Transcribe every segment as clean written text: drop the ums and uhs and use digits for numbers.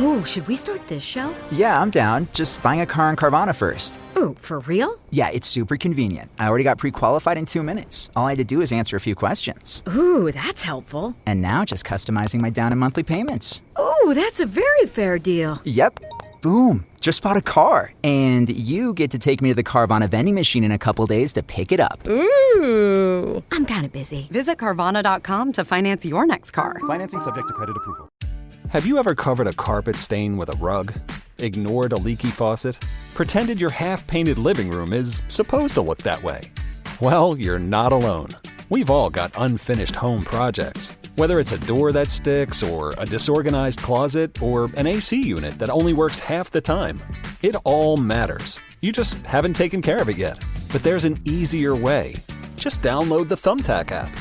Oh, should we start this show? Yeah, I'm down. Just buying a car on Carvana first. Ooh, for real? Yeah, it's super convenient. I already got pre-qualified in 2 minutes. All I had to do is answer a few questions. Ooh, that's helpful. And now just customizing my down and monthly payments. Ooh, that's a very fair deal. Yep. Boom. Just bought a car. And you get to take me to the Carvana vending machine in a couple days to pick it up. Ooh. I'm kind of busy. Visit Carvana.com to finance your next car. Financing subject to credit approval. Have you ever covered a carpet stain with a rug? Ignored a leaky faucet? Pretended your half-painted living room is supposed to look that way? Well, you're not alone. We've all got unfinished home projects. Whether it's a door that sticks, or a disorganized closet, or an AC unit that only works half the time. It all matters. You just haven't taken care of it yet. But there's an easier way. Just download the Thumbtack app.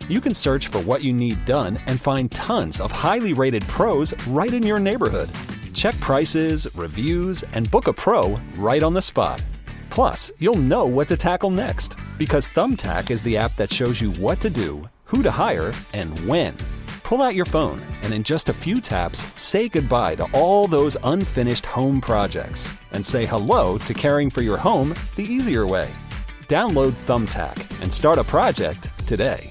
You can search for what you need done and find tons of highly rated pros right in your neighborhood. Check prices, reviews, and book a pro right on the spot. Plus, you'll know what to tackle next, because Thumbtack is the app that shows you what to do, who to hire, and when. Pull out your phone and in just a few taps, say goodbye to all those unfinished home projects and say hello to caring for your home the easier way. Download Thumbtack and start a project today.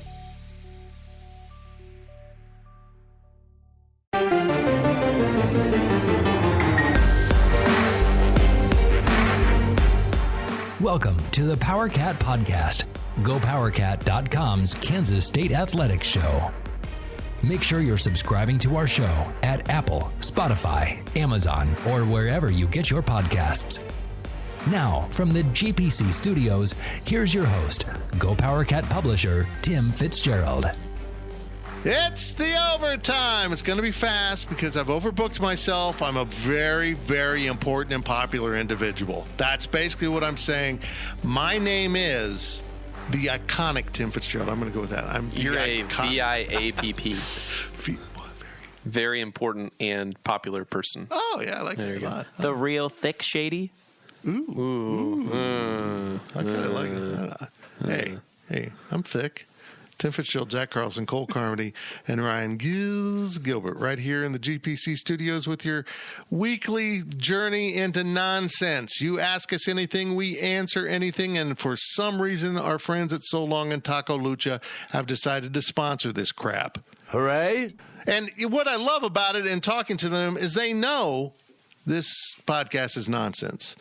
Welcome to the PowerCat Podcast, GoPowerCat.com's Kansas State Athletics Show. Make sure you're subscribing to our show at Apple, Spotify, Amazon, or wherever you get your podcasts. Now, from the GPC studios, here's your host, GoPowerCat publisher, Tim Fitzgerald. It's the overtime. It's going to be fast because I've overbooked myself. I'm a very, very important and popular individual. That's basically what I'm saying. My name is the iconic Tim Fitzgerald. I'm going to go with that. You're a VIAPP. Very important and popular person. Oh, yeah, I like that a lot. The real thick shady. Ooh. I kind of like it. Hey, I'm thick. Tim Fitzgerald, Zach Carlson, Cole Carmody, and Ryan Gilbert right here in the GPC studios with your weekly journey into nonsense. You ask us anything, we answer anything, and for some reason, our friends at So Long and Taco Lucha have decided to sponsor this crap. Hooray! And what I love about it and talking to them is they know this podcast is nonsense.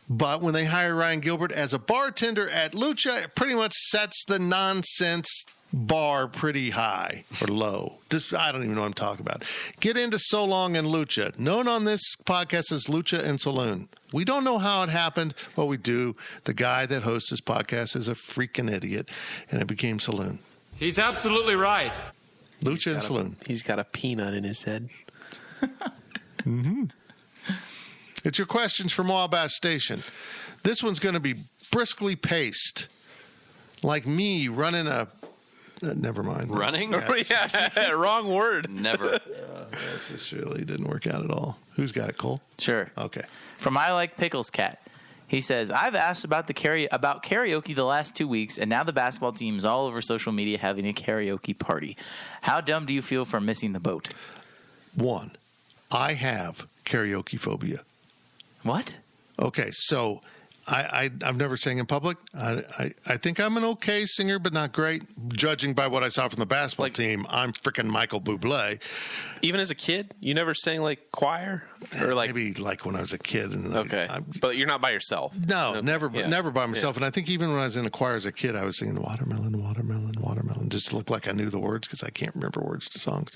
But when they hire Ryan Gilbert as a bartender at Lucha, it pretty much sets the nonsense bar pretty high or low. I don't even know what I'm talking about. Get into So Long and Lucha. Known on this podcast as Lucha and Saloon. We don't know how it happened, but we do. The guy that hosts this podcast is a freaking idiot, and it became Saloon. He's absolutely right. Lucha and Saloon. He's got a peanut in his head. Mm-hmm. It's your questions from Wabash Station. This one's going to be briskly paced, like me running a... never mind. Running? Yeah. Wrong word. Never. That just really didn't work out at all. Who's got it, Cole? Sure. Okay. From I Like Pickles Cat. He says, I've asked about karaoke the last 2 weeks, and now the basketball team is all over social media having a karaoke party. How dumb do you feel for missing the boat? 1, I have karaoke phobia. What? Okay, so I've never sang in public. I think I'm an okay singer, but not great. Judging by what I saw from the basketball team, I'm freaking Michael Bublé. Even as a kid, you never sang like choir, or like maybe like when I was a kid. And okay, but you're not by yourself. No, okay. never by myself. Yeah. And I think even when I was in a choir as a kid, I was singing the watermelon, watermelon, watermelon, just to look like I knew the words because I can't remember words to songs.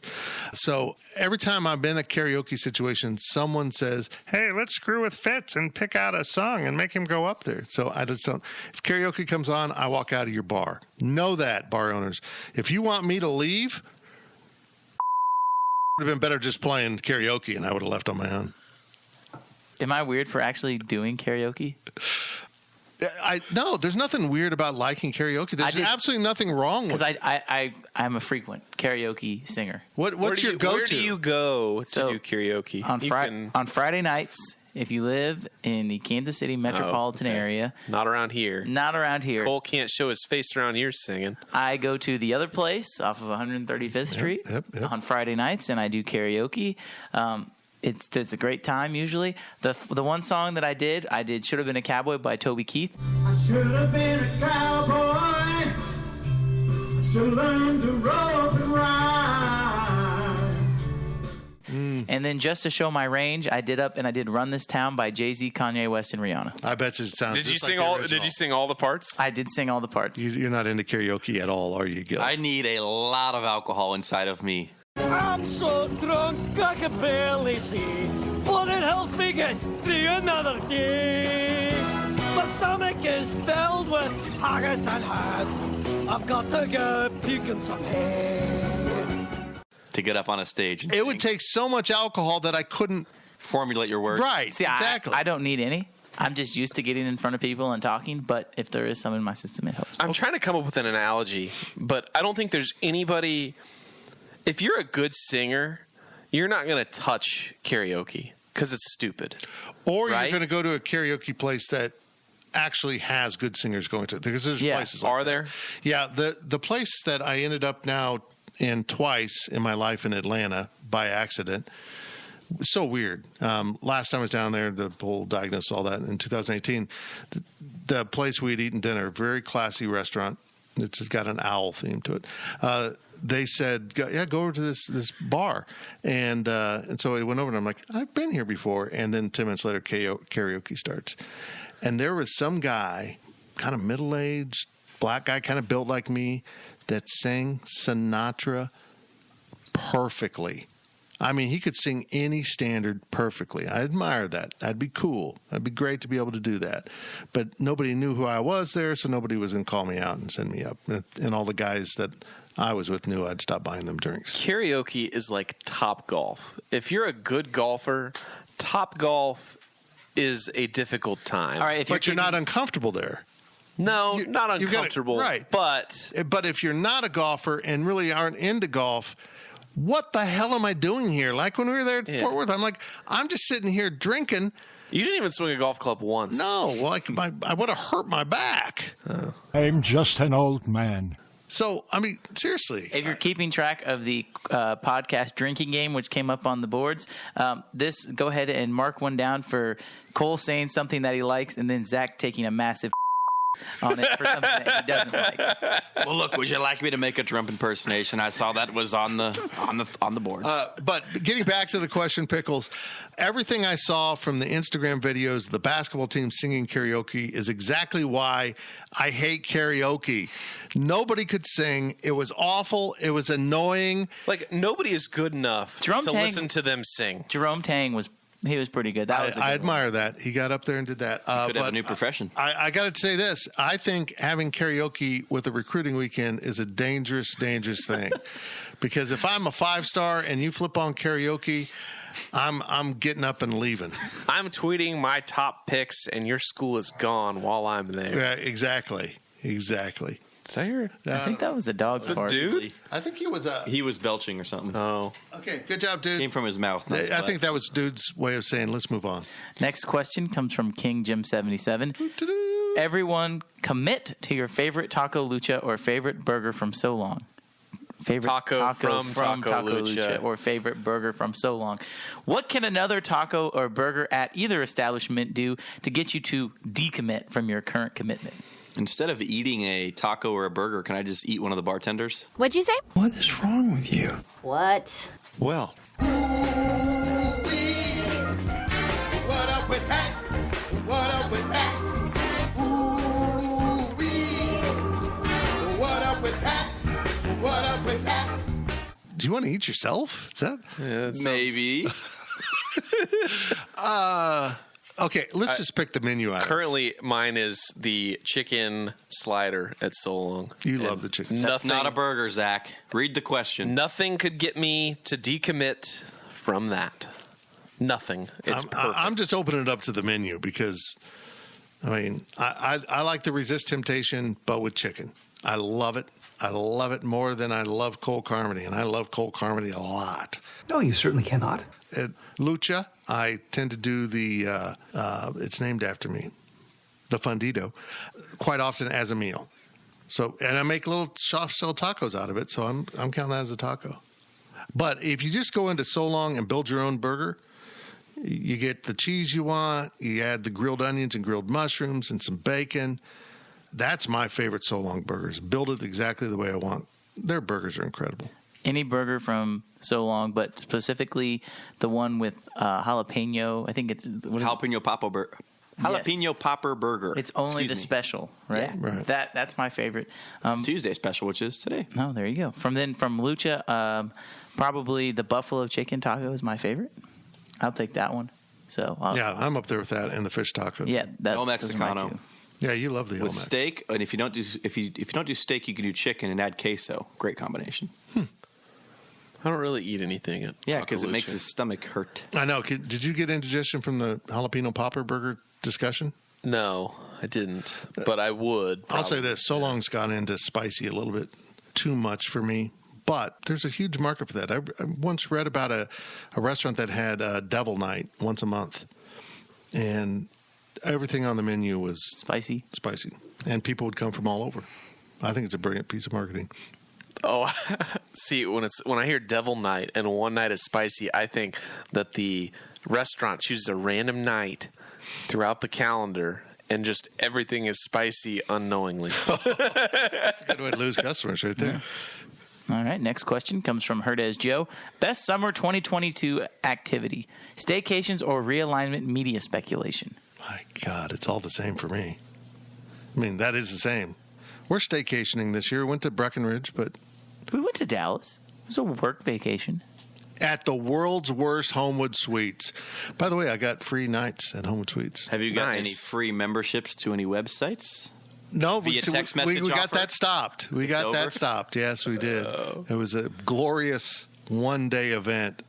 So every time I've been in a karaoke situation, someone says, "Hey, let's screw with Fitz and pick out a song and make him go up there." So I just don't. If karaoke comes on, I walk out of your bar. Know that, bar owners. If you want me to leave, it would have been better just playing karaoke, and I would have left on my own. Am I weird for actually doing karaoke? No, there's nothing weird about liking karaoke. There's absolutely nothing wrong with it. Because I'm a frequent karaoke singer. What's your go-to? Where do you go to do karaoke? On Friday nights, if you live in the Kansas City metropolitan area. Not around here. Not around here. Cole can't show his face around here singing. I go to the other place off of 135th Street on Friday nights, and I do karaoke. It's a great time usually. The one song that I did Should Have Been a Cowboy by Toby Keith. I should have been a cowboy. I should have learned to rope and ride. And then Just to Show My Range, I did Run This Town by Jay-Z, Kanye West, and Rihanna. I bet you it sounds. Did you just sing like the all? original. Did you sing all the parts? I did sing all the parts. You're not into karaoke at all, are you, Gil? I need a lot of alcohol inside of me. I'm so drunk I can barely see, but it helps me get through another day. My stomach is filled with haggis and head. I've got to go puking some head. To get up on a stage. And it would take so much alcohol that I couldn't formulate your words. Right, See, exactly. I don't need any. I'm just used to getting in front of people and talking, but if there is some in my system, it helps. I'm trying to come up with an analogy, but I don't think there's anybody. If you're a good singer, you're not going to touch karaoke because it's stupid. Or right? you're going to go to a karaoke place that actually has good singers going to it. Because there's places like Are that. there? Yeah, the place that I ended up now in twice in my life in Atlanta by accident. So weird. Last time I was down there, the whole diagnosis, all that in 2018. The place we'd eaten dinner, very classy restaurant. It's just got an owl theme to it. They said, go over to this bar. And so I went over and I'm like, I've been here before. And then 10 minutes later, karaoke starts. And there was some guy, kind of middle-aged, black guy, kind of built like me, that sang Sinatra perfectly. I mean, he could sing any standard perfectly. I admire that. That'd be cool. That'd be great to be able to do that. But nobody knew who I was there, so nobody was going to call me out and send me up. And all the guys that I was with knew I'd stop buying them drinks. Karaoke is like Top Golf. If you're a good golfer, Top Golf is a difficult time. All right, But you're not uncomfortable there. No, not uncomfortable. Right. But if you're not a golfer and really aren't into golf, what the hell am I doing here? Like when we were there at Fort Worth, I'm like, I'm just sitting here drinking. You didn't even swing a golf club once. No, like I would have hurt my back. I'm just an old man. So, I mean, seriously. If you're keeping track of the podcast drinking game, which came up on the boards, go ahead and mark one down for Cole saying something that he likes and then Zach taking a massive on it for something that he doesn't like. Well, look, would you like me to make a Trump impersonation? I saw that was on the board. But getting back to the question, Pickles, everything I saw from the Instagram videos, the basketball team singing karaoke is exactly why I hate karaoke. Nobody could sing. It was awful. It was annoying. Like, nobody is good enough to listen to them sing. Jerome Tang was pretty good. That was a good I admire one. that. He got up there and did that. Could have a new profession. I got to say this. I think having karaoke with a recruiting weekend is a dangerous, dangerous thing. Because if I'm a 5-star and you flip on karaoke, I'm getting up and leaving. I'm tweeting my top picks, and your school is gone while I'm there. Yeah, exactly. Did I hear? I think that was a dog's fart. Dude? I think he was belching or something. Oh. Okay, good job, dude. Came from his mouth. not his I butt. think that was dude's way of saying, let's move on. Next question comes from King Jim 77. Everyone commit to your favorite Taco Lucha or favorite burger from so long. Favorite Taco from Taco Lucha. or favorite burger from so long. What can another taco or burger at either establishment do to get you to decommit from your current commitment? Instead of eating a taco or a burger, can I just eat one of the bartenders? What'd you say? What is wrong with you? What? Well. What up with that? What up with that? Ooh-wee. What up with that? What up with that? Do you want to eat yourself? Is that? Yeah, Maybe. Okay, let's just pick the menu items. Currently, mine is the chicken slider at So Long. You love the chicken. That's not a burger, Zach. Read the question. Nothing could get me to decommit from that. Nothing. It's perfect. I'm just opening it up to the menu because, I mean, I like the resist temptation, but with chicken. I love it. I love it more than I love cold carmody, and I love cold carmody a lot. No, you certainly cannot. At Lucha, I tend to do the, it's named after me, the Fundido, quite often as a meal. So, and I make little soft shell tacos out of it, so I'm counting that as a taco. But if you just go into So Long and build your own burger, You get the cheese you want. You add the grilled onions and grilled mushrooms and some bacon. That's my favorite So Long burgers. Build it exactly the way I want. Their burgers are incredible. Any burger from So Long, but specifically the one with jalapeno. I think it's jalapeno popper burger. Jalapeno popper burger. It's only the special, right? Yeah. Right. That's my favorite. Tuesday special, which is today. Oh, there you go. From Lucha, probably the buffalo chicken taco is my favorite. I'll take that one. So I'm up there with that and the fish taco. Yeah, El those are my Mexicano. two. Yeah, you love the El With Mex. steak, and if you don't do steak, you can do chicken and add queso. Great combination. I don't really eat anything at Yeah, Taco because it makes Lucha. his stomach hurt. I know. Did you get indigestion from the jalapeno popper burger discussion? No, I didn't, but I would. I'll say probably. this: So Long's gone into spicy a little bit too much for me, but there's a huge market for that. I once read about a restaurant that had a Devil Night once a month, and everything on the menu was spicy, and people would come from all over. I think it's a brilliant piece of marketing. Oh, see, when I hear Devil Night and one night is spicy, I think that the restaurant chooses a random night throughout the calendar and just everything is spicy unknowingly. That's a good way to lose customers right there. All right, next question comes from Herdez Joe. Best summer 2022 activity: staycations or realignment media speculation? My God, it's all the same for me. I mean, that is the same. We're staycationing this year. We went to Breckenridge, but we went to Dallas. It was a work vacation. At the world's worst Homewood Suites. By the way, I got free nights at Homewood Suites. Have you got any free memberships to any websites? No, via text message we got offer? that stopped. We It's got over? that stopped. Yes, we did. It was a glorious one-day event.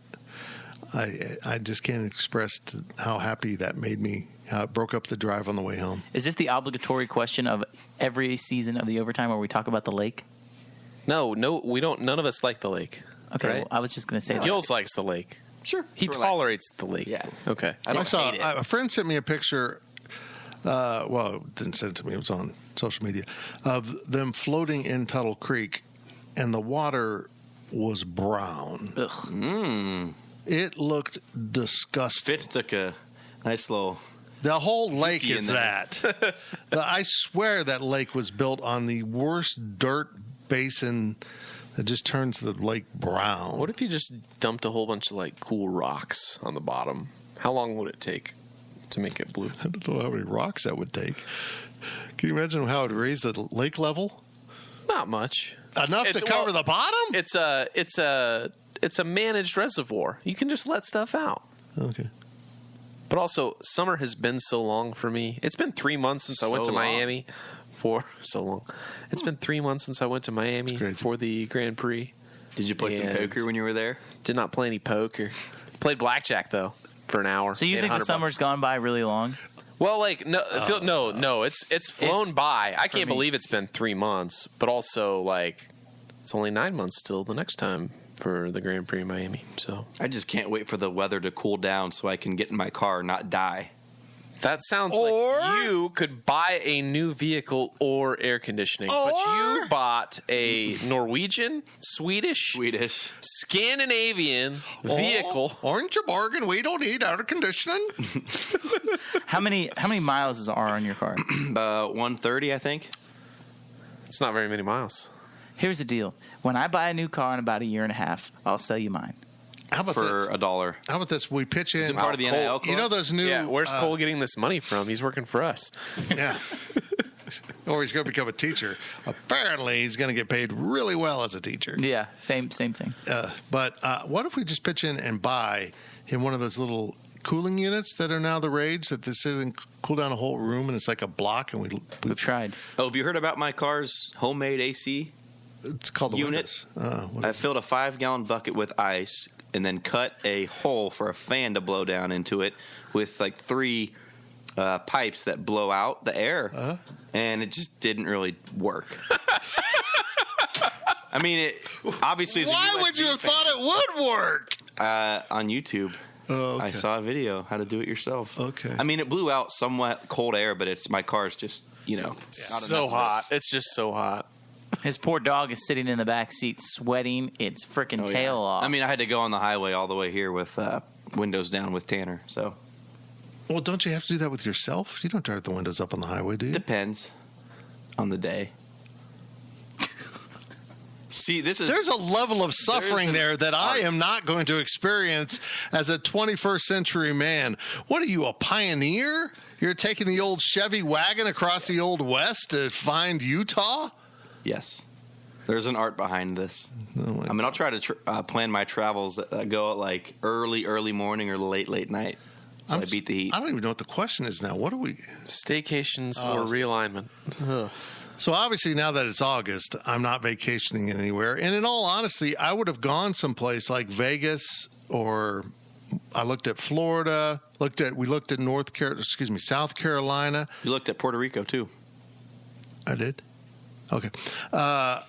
I just can't express how happy that made me. How it broke up the drive on the way home. Is this the obligatory question of every season of the Overtime where we talk about the lake? No, we don't. None of us like the lake. Okay, right? well, I was just going to say that. Gills likes the lake. Sure. He tolerates the lake. Yeah. Okay. I saw a friend sent me a picture. Well, it didn't send it to me. It was on social media of them floating in Tuttle Creek, and the water was brown. Ugh. It looked disgusting. Fitz took a nice little. The whole lake Dookie is in there. that. I swear that lake was built on the worst dirt basin that just turns the lake brown. What if you just dumped a whole bunch of like cool rocks on the bottom? How long would it take to make it blue? I don't know how many rocks that would take. Can you imagine how it would raise the lake level? Not much. Enough to cover the bottom? It's a managed reservoir. You can just let stuff out. Okay. But also, summer has been so long for me. It's been 3 months since I went to So long. Miami for so long. It's been 3 months since I went to Miami for the Grand Prix. Did you play some And poker when you were there? Did not play any poker. Played blackjack though for an hour. So you Made think the $100. summer's gone by really long? Well, like no, it's flown by. I can't me. believe it's been 3 months, but also like it's only 9 months till the next time for the Grand Prix Miami. So I just can't wait for the weather to cool down so I can get in my car and not die. that sounds like you could buy a new vehicle or air conditioning, but you bought a Norwegian, Swedish, Scandinavian vehicle. Aren't you bargain? We don't need air conditioning. How many miles are on your car? 130, I think. It's not very many miles. Here's the deal. When I buy a new car in about a year and a half, I'll sell you mine. How about For this? $1. How about this? We pitch in. Is it part of the NIL club? You know those new. Yeah, where's Cole getting this money from? He's working for us. Yeah. Or he's going to become a teacher. Apparently, he's going to get paid really well as a teacher. Yeah, same thing. But what if we just pitch in and buy him one of those little cooling units that are now the rage that this isn't cool down a whole room and it's like a block and We've tried. Oh, have you heard about my car's homemade AC? It's called the unit. Windows. I filled a 5-gallon bucket with ice and then cut a hole for a fan to blow down into it with like 3 pipes that blow out the air, and it just didn't really work. I mean, it obviously. Why would you have thought it would work? On YouTube. Oh, okay. I saw a video how to do it yourself. Okay. I mean, it blew out somewhat cold air, but my car's just not So enough. hot. It's just so hot. His poor dog is sitting in the back seat sweating its freaking tail off. I mean, I had to go on the highway all the way here with windows down with Tanner. So Well, don't you have to do that with yourself? You don't drive the windows up on the highway, do you? depends on the day. See, there's a level of suffering there that I am not going to experience as a 21st century man. What are you, a pioneer? You're taking the old Chevy wagon across the Old West to find Utah? Yes. There's an art behind this. I mean, I'll try to plan my travels that go at like early morning or late night. So I beat the heat. I don't even know what the question is now. What are we? Staycations or realignment? Ugh. So obviously now that it's August, I'm not vacationing anywhere. And in all honesty, I would have gone someplace like Vegas, or I looked at Florida, we looked at South Carolina. You looked at Puerto Rico too. I did. Okay. I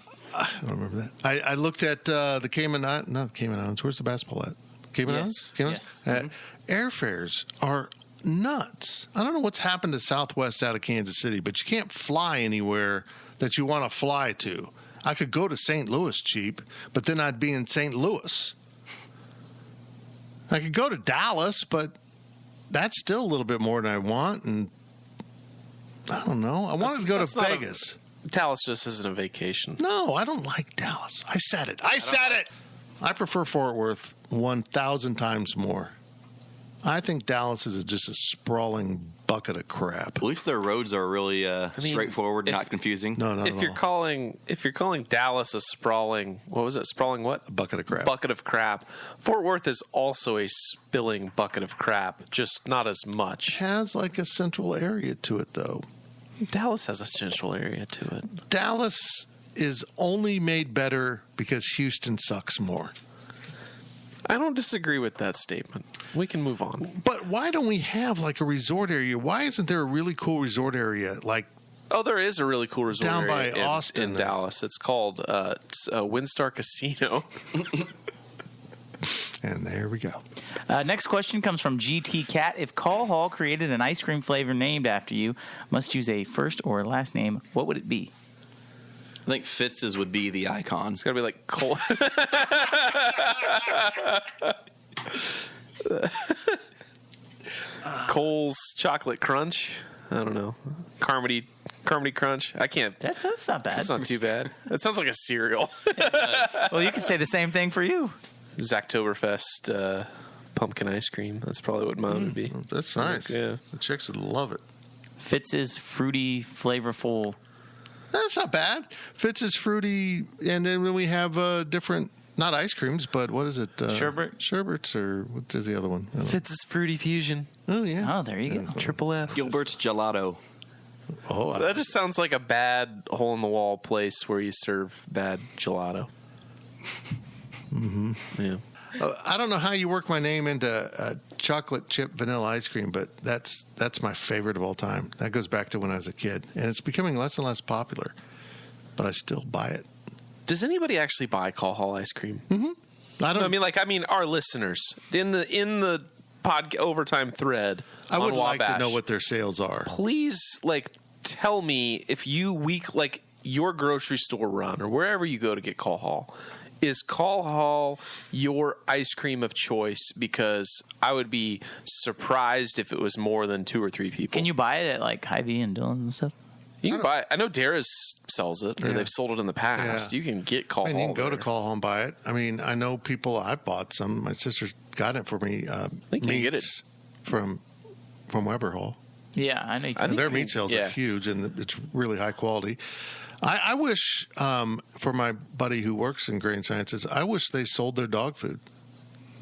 don't remember that. I looked at the Cayman Islands. Not the Cayman Islands. Where's the basketball at? Cayman Islands? Cayman Yes. Islands? Airfares are nuts. I don't know what's happened to Southwest out of Kansas City, but you can't fly anywhere that you want to fly to. I could go to St. Louis cheap, but then I'd be in St. Louis. I could go to Dallas, but that's still a little bit more than I want, and I don't know. I wanted to go to Vegas. Dallas just isn't a vacation. No, I don't like Dallas. I said it. I prefer Fort Worth 1,000 times more. I think Dallas is just a sprawling bucket of crap. At least their roads are really straightforward, not confusing. No, not If you're calling Dallas a sprawling, what was it? Sprawling what? A bucket of crap. Bucket of crap. Fort Worth is also a spilling bucket of crap, just not as much. It has like a central area to it, though. Dallas has a central area to it. Dallas is only made better because Houston sucks more. I don't disagree with that statement. We can move on. But why don't we have like a resort area? Why isn't there a really cool resort area like? Oh, there is a really cool resort down area by Austin in Dallas. It's called Windstar Casino. And there we go. Next question comes from GT Cat. If Call Hall created an ice cream flavor named after you, must use a first or last name, what would it be? I think Fitz's would be the icon. It's got to be like Cole. Cole's Chocolate Crunch. I don't know. Carmody Crunch. I can't. That's not bad. That's not too bad. That sounds like a cereal. Well, you could say the same thing for you. Zachtoberfest pumpkin ice cream. That's probably what mine would be. That's nice. Yeah. The chicks would love it. Fitz's fruity, flavorful. That's not bad. Fitz is fruity, and then we have different, not ice creams, but what is it? Sherbet? Sherbets, or what is the other one? Fitz's Fruity Fusion. Oh, yeah. Oh, there you go. Triple F. Gilbert's Gelato. Oh, That just sounds like a bad hole-in-the-wall place where you serve bad gelato. Mm-hmm. Yeah. I don't know how you work my name into chocolate chip vanilla ice cream, but that's my favorite of all time. That goes back to when I was a kid, and it's becoming less and less popular, but I still buy it. Does anybody actually buy Call Hall ice cream? Mm-hmm. I mean, our listeners in the pod overtime thread. I would on like to Wabash, know what their sales are. Please, tell me if your grocery store run or wherever you go to get Call Hall. Is Call Hall your ice cream of choice? Because I would be surprised if it was more than 2 or 3 people. Can you buy it at like Hy-Vee and Dillon's and stuff? You can buy it. I know Dara's sells it, or Yeah. they've sold it in the past. Yeah. You can get Call Hall. You can go to there. Call Hall and buy it. I mean, I know people. I bought some. My sister's got it for me. I think you can get it from Weber Hall. Yeah, I know. You can. Their meat sales are huge, and it's really high quality. I wish, for my buddy who works in grain sciences, I wish they sold their dog food.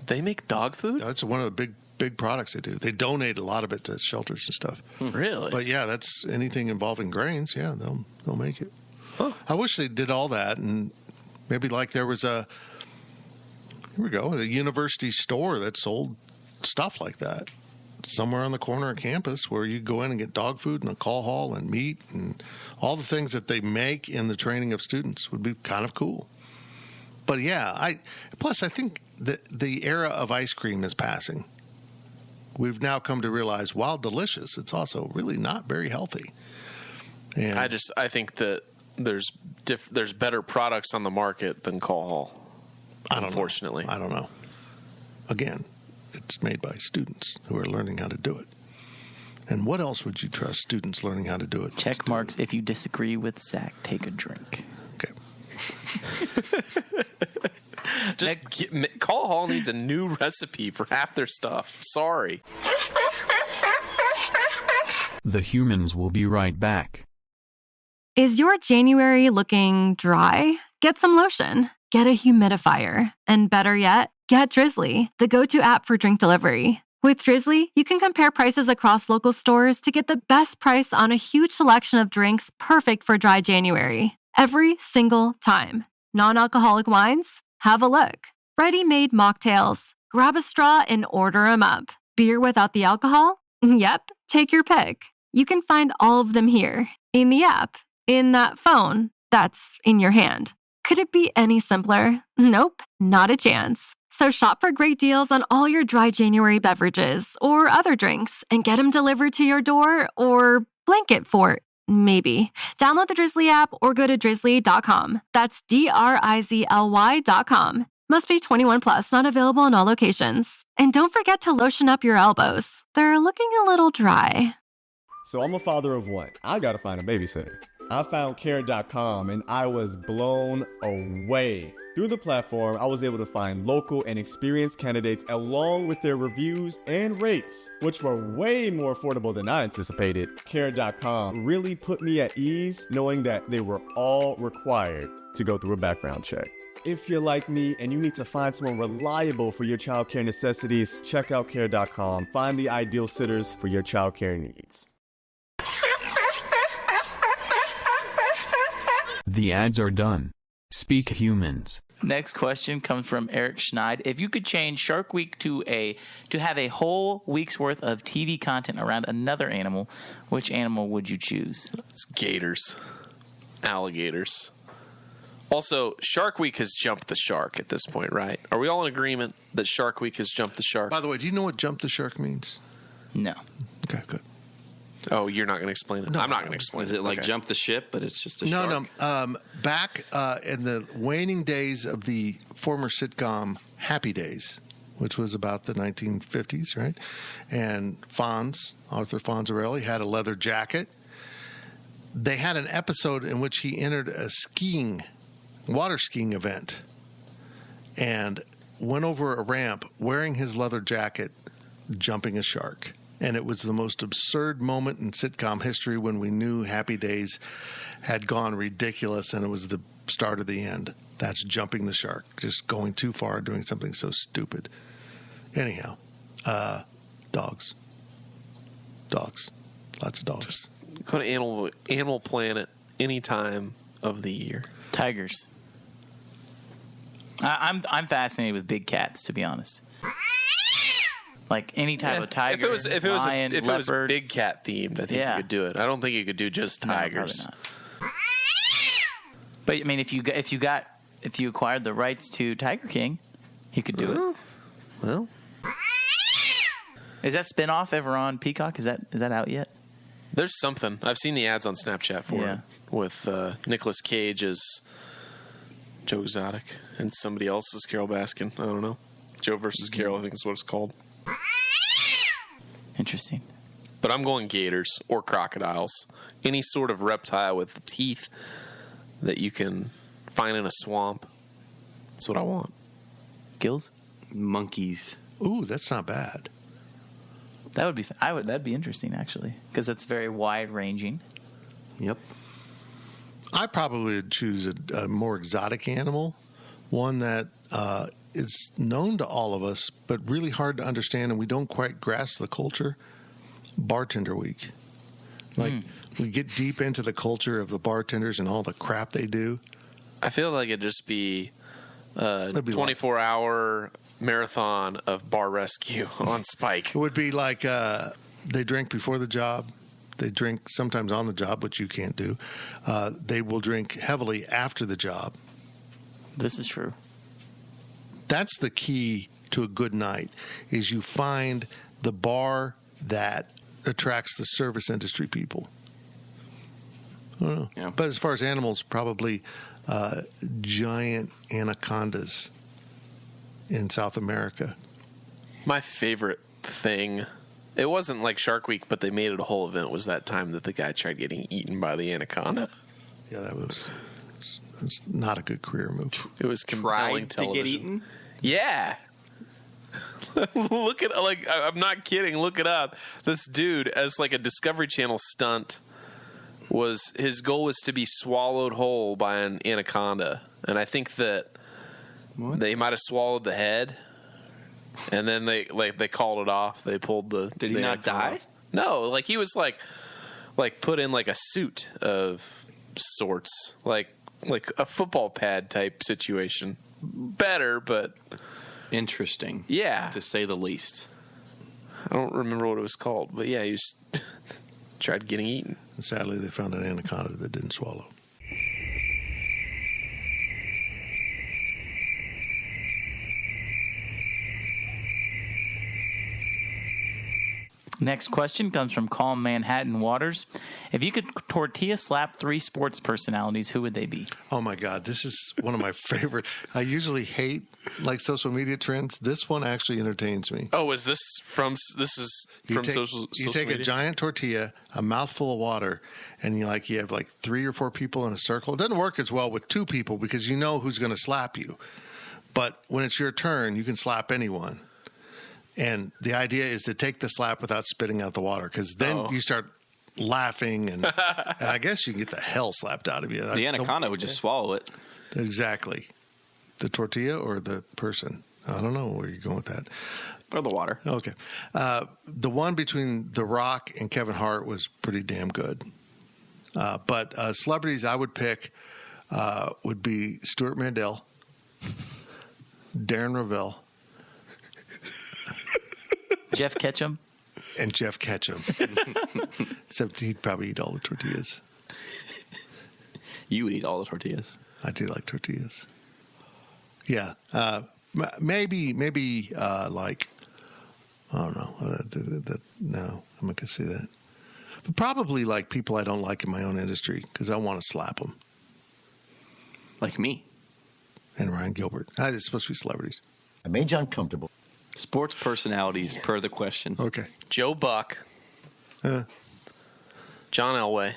They make dog food? That's one of the big products they do. They donate a lot of it to shelters and stuff. Really? But yeah, that's anything involving grains. Yeah, they'll make it. Huh. I wish they did all that, and maybe there was a university store that sold stuff like that somewhere on the corner of campus where you go in and get dog food and a Call Hall and meat and all the things that they make in the training of students would be kind of cool. But yeah, I think that the era of ice cream is passing. We've now come to realize, while delicious, it's also really not very healthy. And I think that there's better products on the market than Call Hall. Unfortunately, I don't know. Again, it's made by students who are learning how to do it. And what else would you trust students learning how to do it? Check marks. If you disagree with Zach, take a drink. Okay. Call Hall needs a new recipe for half their stuff. Sorry. The humans will be right back. Is your January looking dry? Get some lotion. Get a humidifier. And better yet, get Drizzly, the go-to app for drink delivery. With Drizzly, you can compare prices across local stores to get the best price on a huge selection of drinks perfect for dry January. Every single time. Non-alcoholic wines? Have a look. Ready-made mocktails? Grab a straw and order 'em up. Beer without the alcohol? Yep, take your pick. You can find all of them here, in the app, in that phone that's in your hand. Could it be any simpler? Nope, not a chance. So shop for great deals on all your dry January beverages or other drinks and get them delivered to your door or blanket fort, maybe. Download the Drizzly app or go to drizzly.com. That's DRIZLY.com. Must be 21 plus, not available in all locations. And don't forget to lotion up your elbows. They're looking a little dry. So I'm a father of one. I gotta find a babysitter. I found Care.com and I was blown away. Through the platform, I was able to find local and experienced candidates along with their reviews and rates, which were way more affordable than I anticipated. Care.com really put me at ease knowing that they were all required to go through a background check. If you're like me and you need to find someone reliable for your childcare necessities, check out Care.com. Find the ideal sitters for your childcare needs. The ads are done. Speak humans. Next question comes from Eric Schneid. If you could change Shark Week to have a whole week's worth of TV content around another animal, which animal would you choose? It's gators. Alligators. Also, Shark Week has jumped the shark at this point, right? Are we all in agreement that Shark Week has jumped the shark? By the way, do you know what jump the shark means? No. Okay, good. Oh, you're not going to explain it? No, I'm not going to explain it. Is it like Okay. jump the ship, but it's just a shark? No. Back in the waning days of the former sitcom Happy Days, which was about the 1950s, right? And Arthur Fonzarelli, had a leather jacket. They had an episode in which he entered a water skiing event and went over a ramp wearing his leather jacket, jumping a shark. And it was the most absurd moment in sitcom history when we knew Happy Days had gone ridiculous and it was the start of the end. That's jumping the shark, just going too far, doing something so stupid. Anyhow, dogs. Dogs. Lots of dogs. Just go to Animal Planet any time of the year. Tigers. I'm fascinated with big cats, to be honest. Like any type of tiger, lion, if it was big cat themed, I think you could do it. I don't think you could do just tigers. No, probably not. But I mean, if you acquired the rights to Tiger King, you could do it. Well, is that spinoff ever on Peacock? Is that out yet? There's something. I've seen the ads on Snapchat for it with Nicolas Cage as Joe Exotic and somebody else as Carol Baskin. I don't know. Joe versus Carol, I think is what it's called. Interesting. But I'm going gators or crocodiles. Any sort of reptile with teeth that you can find in a swamp. That's what I want. Gills? Monkeys. Ooh, that's not bad. That would be. That'd be interesting, actually, because that's very wide ranging. Yep. I probably would choose a more exotic animal, one that is known to all of us, but really hard to understand, and we don't quite grasp the culture. Bartender Week. We get deep into the culture of the bartenders and all the crap they do. I feel like it'd just be a 24-hour marathon of bar rescue on Spike. It would be like they drink before the job. They drink sometimes on the job, which you can't do. They will drink heavily after the job. This is true. That's the key to a good night, is you find the bar that attracts the service industry people. I don't know. Yeah. But as far as animals, probably giant anacondas in South America. My favorite thing, it wasn't like Shark Week, but they made it a whole event, was that time that the guy tried getting eaten by the anaconda. Yeah, that was not a good career move. It was compelling television. To get eaten? Yeah. Look at, like, I'm not kidding. Look it up. This dude, as like a Discovery Channel stunt, his goal was to be swallowed whole by an anaconda, and I think that they might have swallowed the head, and then they called it off. They pulled the. Did he not die? Off. No, like he was like put in like a suit of sorts, like a football pad type situation. Better, but interesting. Yeah, to say the least. I don't remember what it was called, but yeah, he was tried getting eaten. And sadly, they found an anaconda that didn't swallow. Next question comes from Calm Manhattan Waters. If you could tortilla slap 3 sports personalities, who would they be? Oh my God, this is one of my favorite. I usually hate like social media trends. This one actually entertains me. Oh, is this from social You take media? a giant tortilla, a mouthful of water, and you have like 3 or 4 people in a circle. It doesn't work as well with 2 people because you know who's going to slap you. But when it's your turn, you can slap anyone. And the idea is to take the slap without spitting out the water, because then you start laughing, and I guess you can get the hell slapped out of you. The anaconda would just swallow it. Exactly. The tortilla or the person? I don't know where you're going with that. Or the water. Okay. The one between The Rock and Kevin Hart was pretty damn good. But celebrities I would pick would be Stuart Mandel, Darren Rovell, Jeff Ketchum? And Jeff Ketchum. Except he'd probably eat all the tortillas. You would eat all the tortillas. I do like tortillas. Yeah. Maybe like, I don't know. No, I'm not going to say that. But probably like people I don't like in my own industry, because I want to slap them. Like me. And Ryan Gilbert. It's supposed to be celebrities. I made you uncomfortable. Sports personalities, per the question. Okay. Joe Buck. John Elway.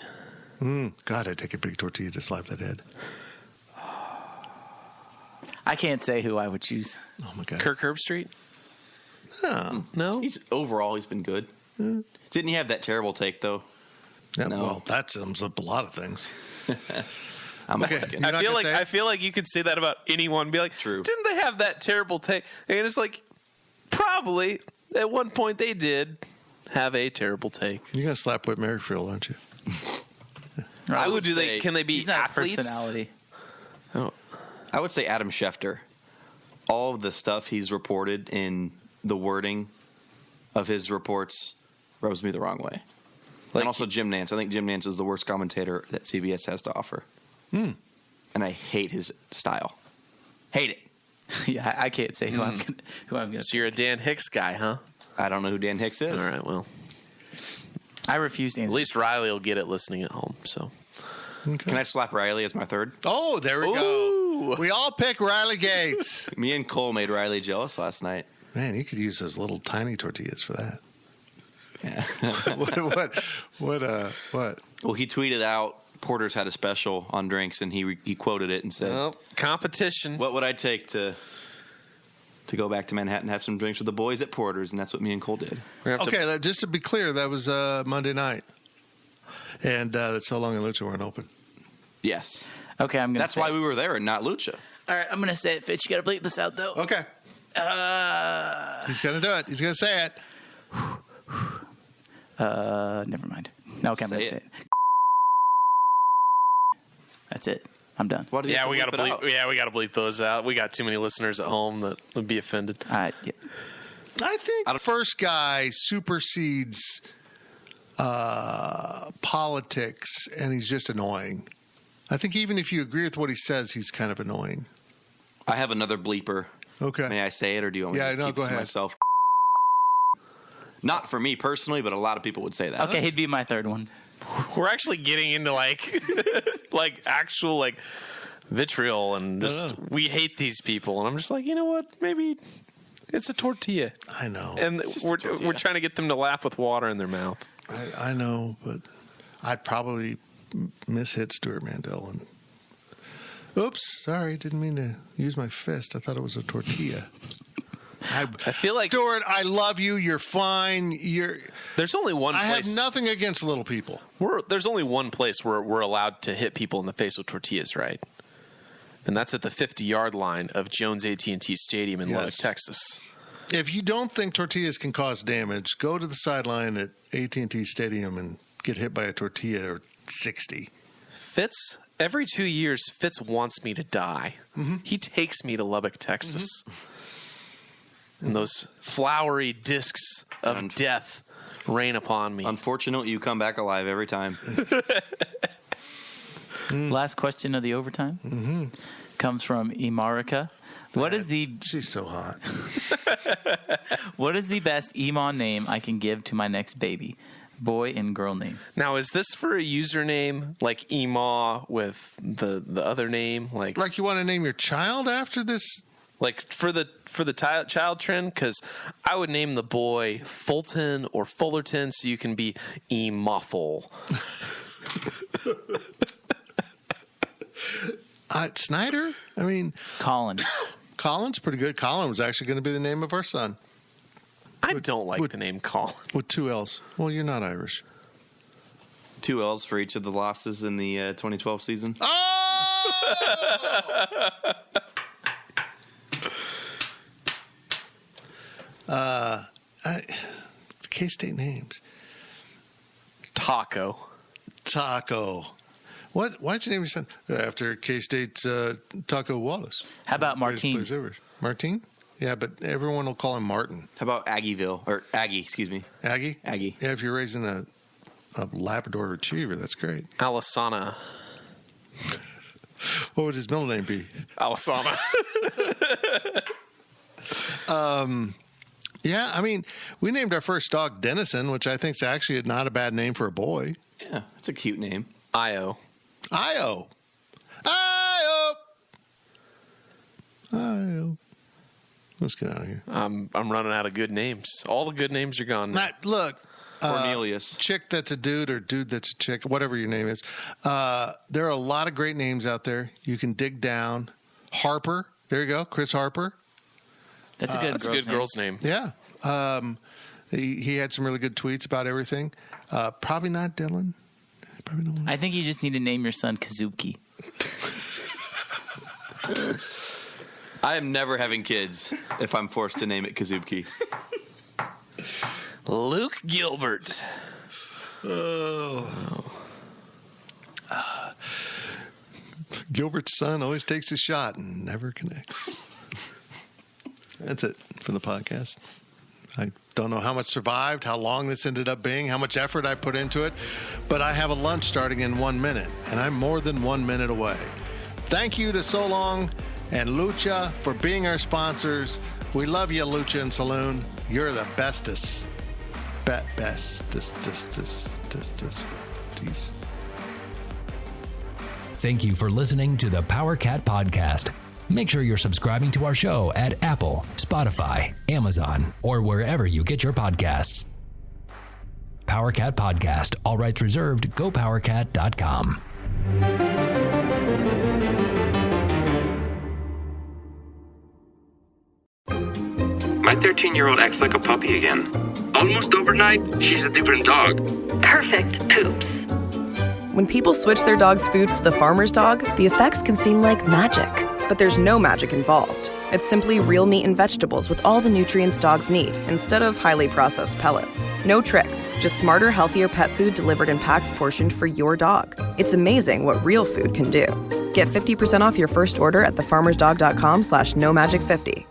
God, I'd take a big tortilla to slap that head. I can't say who I would choose. Oh, my God. Kirk Herbstreit? No. Overall, he's been good. Didn't he have that terrible take, though? Yeah, No. well, that sums up a lot of things. I feel like you could say that about anyone. Be like, true. Didn't they have that terrible take? And it's like, probably at one point they did have a terrible take. You're going to slap Whit Merrifield, aren't you? I would do they. Can they be He's not athletes? a personality. Oh. I would say Adam Schefter. All of the stuff he's reported in the wording of his reports rubs me the wrong way. And also Jim Nance. I think Jim Nance is the worst commentator that CBS has to offer. And I hate his style. Hate it. Yeah, I can't say who I'm gonna. So you're a Dan Hicks guy, huh? I don't know who Dan Hicks is. All right, well, I refuse to answer. at least Riley will get it listening at home. So Can I slap Riley as my third? Oh, there we go. We all pick Riley Gates. Me and Cole made Riley jealous last night. Man, you could use those little tiny tortillas for that. Yeah. What? Well, he tweeted out Porter's had a special on drinks, and he quoted it and said, competition. What would I take to go back to Manhattan and have some drinks with the boys at Porter's? And that's what me and Cole did. Okay, just to be clear, that was Monday night. And that So Long and Lucha weren't open. Yes. Okay, I'm gonna. That's why we were there and not Lucha. All right, I'm gonna say it, Fitch. You gotta bleep this out, though. Okay. He's gonna do it. He's gonna say it. Never mind. No, okay, I'm gonna say it. That's it. I'm done. What we gotta bleep. Yeah, we gotta bleep those out. We got too many listeners at home that would be offended. Yeah. I think first guy supersedes politics, and he's just annoying. I think even if you agree with what he says, he's kind of annoying. I have another bleeper. Okay. May I say it, or do you want me to keep go it to ahead. myself? Not for me personally, but a lot of people would say that. Okay, he'd be my third one. We're actually getting into like actual vitriol and just we hate these people, and I'm just like, you know what? Maybe It's a tortilla. I know. And we're trying to get them to laugh with water in their mouth. I know, but I'd probably mishit Stuart Mandel. And oops, sorry, didn't mean to use my fist. I thought it was a tortilla. I feel like Stuart, I love you. You're fine. There's only one place. I have nothing against little people. There's only one place where we're allowed to hit people in the face with tortillas, right? And that's at the 50-yard line of Jones AT&T Stadium in Lubbock, Texas. If you don't think tortillas can cause damage, go to the sideline at AT&T Stadium and get hit by a tortilla or 60. Fitz, every 2 years, Fitz wants me to die. Mm-hmm. He takes me to Lubbock, Texas. Mm-hmm. And those flowery discs of death rain upon me. Unfortunately, you come back alive every time. Last question of the overtime comes from Imarika. She's so hot. What is the best Iman name I can give to my next baby? Boy and girl name. Now, is this for a username like Ema with the other name? Like you want to name your child after this? Like for the child trend? Because I would name the boy Fulton or Fullerton so you can be Emoffel. Snyder? I mean... Colin. Colin's pretty good. Colin was actually going to be the name of our son. I don't like the name Colin. With 2 L's. Well, you're not Irish. 2 L's for each of the losses in the 2012 season. K-State names. Taco. Why'd you name your son after K-State's Taco Wallace? How about Martin? Martin? Yeah, but everyone will call him Martin. How about Aggieville? Or Aggie, excuse me. Aggie? Aggie. Yeah, if you're raising a Labrador Retriever, that's great. Alisana. What would his middle name be? Alisana. Yeah, I mean, we named our first dog Dennison, which I think is actually not a bad name for a boy. Yeah, it's a cute name. Io. Let's get out of here. I'm running out of good names. All the good names are gone. Matt, look. Cornelius. Chick that's a dude or dude that's a chick, whatever your name is. There are a lot of great names out there. You can dig down. Harper. There you go. Chris Harper. That's a good girl's name. Yeah. He had some really good tweets about everything. Probably not Dylan. I think you just need to name your son Kazuki. I am never having kids if I'm forced to name it Kazuki. Luke Gilbert. Gilbert's son always takes his shot and never connects. That's it for the podcast. I don't know how much survived, how long this ended up being, how much effort I put into it, but I have a lunch starting in 1 minute, and I'm more than 1 minute away. Thank you to So Long and Lucha for being our sponsors. We love you, Lucha and Saloon. You're the bestest. Thank you for listening to the Power Cat Podcast. Make sure you're subscribing to our show at Apple, Spotify, Amazon, or wherever you get your podcasts. Power Cat Podcast. All rights reserved. GoPowerCat.com. My 13-year-old acts like a puppy again. Almost overnight, she's a different dog. Perfect poops. When people switch their dog's food to the farmer's dog, the effects can seem like magic. But there's no magic involved. It's simply real meat and vegetables with all the nutrients dogs need, instead of highly processed pellets. No tricks, just smarter, healthier pet food delivered in packs portioned for your dog. It's amazing what real food can do. Get 50% off your first order at thefarmersdog.com/nomagicfifty.